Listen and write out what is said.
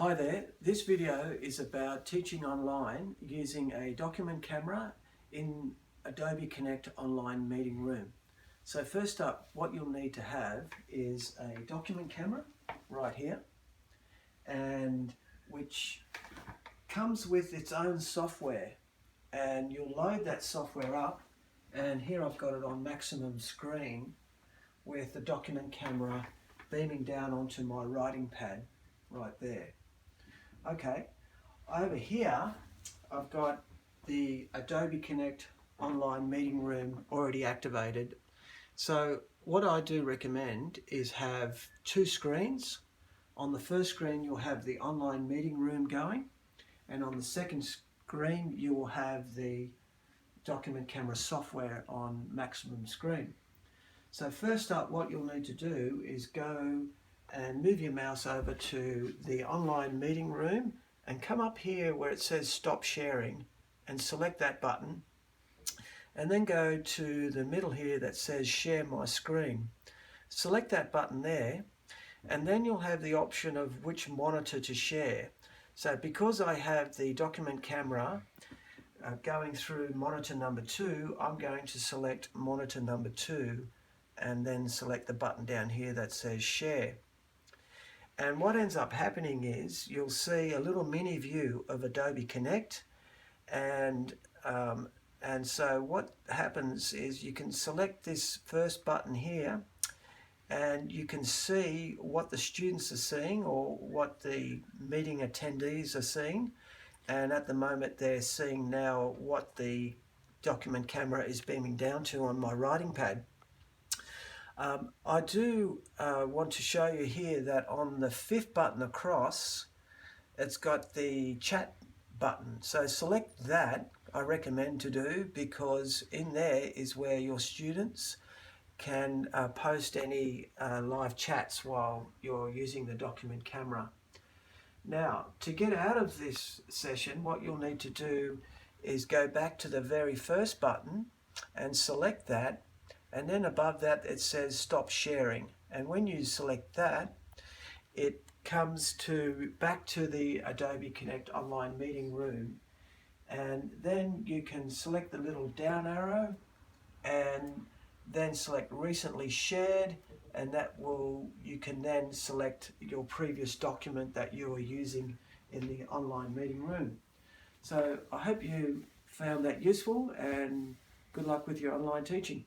Hi there, this video is about teaching online using a document camera in Adobe Connect online meeting room. So first up, what you'll need to have is a document camera right here, and which comes with its own software, and you'll load that software up, and here I've got it on maximum screen with the document camera beaming down onto my writing pad right there. Okay, over here I've got the Adobe Connect online meeting room already activated. So what I do recommend is have two screens. On the first screen you'll have the online meeting room going, and on the second screen you will have the document camera software on maximum screen. So first up, what you'll need to do is go and move your mouse over to the online meeting room and come up here where it says stop sharing and select that button, and then go to the middle here that says share my screen. Select that button there, and then you'll have the option of which monitor to share. So because I have the document camera going through monitor number 2, I'm going to select monitor number 2 and then select the button down here that says share. And what ends up happening is you'll see a little mini view of Adobe Connect, and so what happens is you can select this first button here and you can see what the students are seeing or what the meeting attendees are seeing, and at the moment they're seeing now what the document camera is beaming down to on my writing pad. I do want to show you here that on the 5th button across, it's got the chat button. So select that, I recommend to do, because in there is where your students can post any live chats while you're using the document camera. Now, to get out of this session, what you'll need to do is go back to the very first button and select that, and then above that it says stop sharing, and when you select that, it comes back to the Adobe Connect online meeting room, and then you can select the little down arrow and then select recently shared, and you can then select your previous document that you are using in the online meeting room. So I hope you found that useful, and good luck with your online teaching.